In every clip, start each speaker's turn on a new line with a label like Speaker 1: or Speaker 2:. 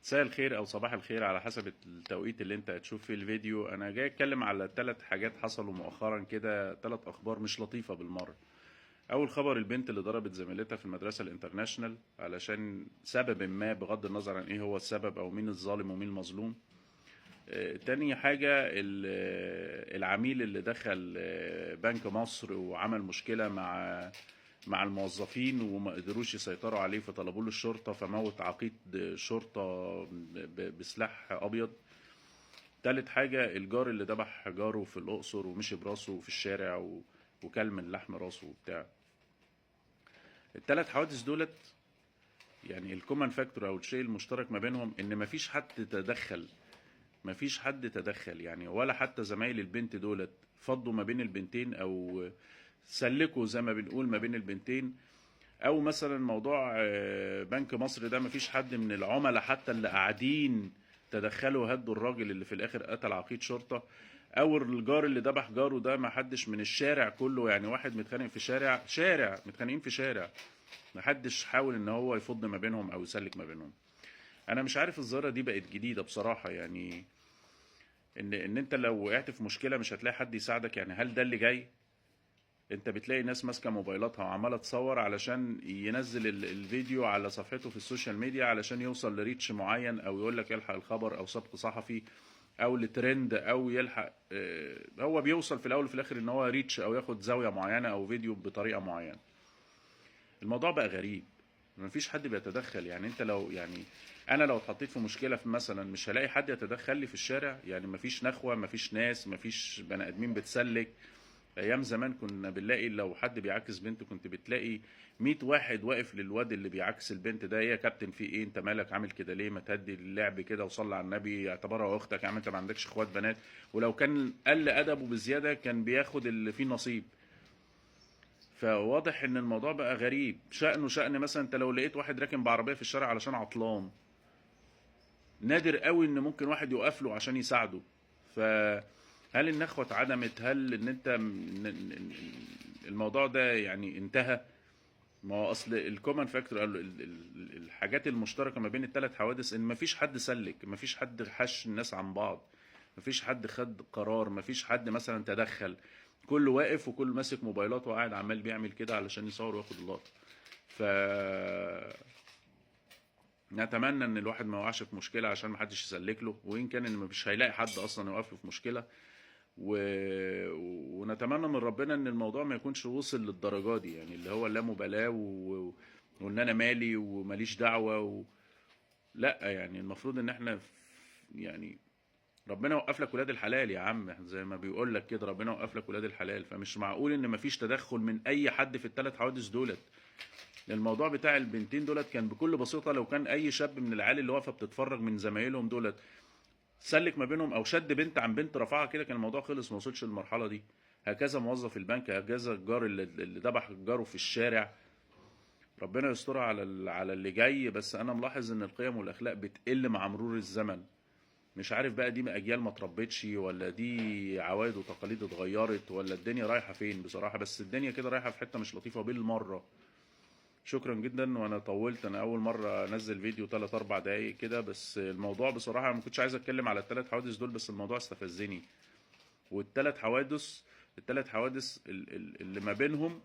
Speaker 1: مساء الخير او صباح الخير على حسب التوقيت اللي انت هتشوف فيه الفيديو. انا جاي اتكلم على 3 حاجات حصلوا مؤخرا كده، 3 اخبار مش لطيفة بالمرة. اول خبر، البنت اللي ضربت زميلتها في المدرسة الانترناشنال علشان سبب ما، بغض النظر عن ايه هو السبب او مين الظالم ومين المظلوم. تاني حاجة، العميل اللي دخل بنك مصر وعمل مشكلة مع الموظفين وما قدروش يسيطروا عليه، فطلبوا له الشرطة فموت عقيد شرطة بسلاح أبيض. تالت حاجة، الجار اللي ذبح جاره في الأقصر ومشي براسه في الشارع وكل من لحم راسه وبتاع. ال3 حوادث دولت، يعني الكومن فاكتور أو الشيء المشترك ما بينهم إن مفيش حد تدخل. مفيش حد تدخل يعني، ولا حتى زمايل البنت دولت فضوا ما بين البنتين او سلكوا زي ما بنقول ما بين البنتين. او مثلا موضوع بنك مصر ده، مفيش حد من العملاء حتى اللي قاعدين تدخلوا هدوا الراجل اللي في الاخر قتل عقيد شرطة. او الجار اللي ذبح جاره ده، ما حدش من الشارع كله، يعني واحد متخانق في شارع متخانقين في شارع، ما حدش حاول ان هو يفض ما بينهم او يسلك ما بينهم. انا مش عارف، الظاهرة دي بقت جديدة بصراحة يعني. ان انت لو وقعت في مشكله مش هتلاقي حد يساعدك، يعني هل ده اللي جاي؟ انت بتلاقي ناس ماسكه موبايلاتها وعماله تصور علشان ينزل الفيديو على صفحته في السوشيال ميديا علشان يوصل لريتش معين، او يقول لك الحق الخبر او سبق صحفي او لترند او يلحق. هو بيوصل في الاول وفي الاخر ان هو ريتش او ياخد زاويه معينه او فيديو بطريقه معينه. الموضوع بقى غريب، مفيش حد بيتدخل. يعني انت لو يعني انا لو اتحطيت في مشكله في مثلا، مش هلاقي حد يتدخل لي في الشارع؟ يعني مفيش نخوه، مفيش ناس، مفيش بني ادمين بتسلك. ايام زمان كنا بنلاقي لو حد بيعاكس بنت، كنت بتلاقي 100 واحد واقف للواد اللي بيعاكس البنت ده. ايه يا كابتن، في ايه؟ انت مالك عامل كده ليه؟ ما تهدي اللعب كده وصلي على النبي، اعتبرها اختك يا عم، انت ما عندكش اخوات بنات. ولو كان قل ادبه بزياده كان بياخد اللي فيه نصيب. فواضح ان الموضوع بقى غريب، شأن مثلا انت لو لقيت واحد راكن بعربيه في الشارع علشان عطلان، نادر قوي ان ممكن واحد يقف له عشان يساعده. فهل النخوة اتعدمت؟ هل ان انت الموضوع ده يعني انتهى؟ ما هو اصل الكومن فاكتور، الحاجات المشتركه ما بين ال3 حوادث، ان مفيش حد سلك، مفيش حد حش الناس عن بعض، مفيش حد خد قرار، مفيش حد مثلا تدخل. كله واقف وكله ماسك موبايلاته وقاعد عمال بيعمل كده علشان يصور وياخد اللقطه. ف نتمنى ان الواحد ما يوقعش في مشكله عشان ما حدش يسلك له، وان كان ان مش هيلاقي حد اصلا يوقف له في مشكله. و... ونتمنى من ربنا ان الموضوع ما يكونش وصل للدرجه دي، يعني اللي هو اللامبالاه وان انا مالي وماليش دعوه لا، يعني المفروض ان احنا يعني ربنا يوقف لك ولاد الحلال يا عم، زي ما بيقول لك كده، ربنا يوقف لك ولاد الحلال. فمش معقول ان مفيش تدخل من اي حد في ال3 حوادث دولت. الموضوع بتاع البنتين دولت كان بكل بساطة لو كان أي شاب من العيال اللي واقفة بتتفرج من زمايلهم دولت سلك ما بينهم أو شد بنت عن بنت رفعها كده، كان الموضوع خلص، ما وصلش للمرحلة دي. هكذا موظف البنك، هكذا الجار اللي ذبح جاره في الشارع. ربنا يسترها على اللي جاي. بس أنا ملاحظ إن القيم والأخلاق بتقل مع مرور الزمن. مش عارف بقى، دي أجيال ما تربتش، ولا دي عوايد وتقاليد اتغيرت، ولا الدنيا رايحة فين بصراحة. بس الدنيا كده رايحة في حتة مش لطيفة بالمرة. شكرا جدا، وانا طولت، انا اول مره انزل فيديو 3 4 دقايق كده. بس الموضوع بصراحه أنا ما كنتش عايز اتكلم على ال3 حوادث دول، بس الموضوع استفزني. والثلاث حوادث ال3 حوادث اللي ما بينهم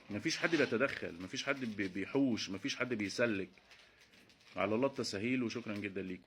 Speaker 1: مفيش حد بيتدخل، مفيش حد بيحوش، مفيش حد بيسلك. على الله التسهيل، وشكرا جدا ليك.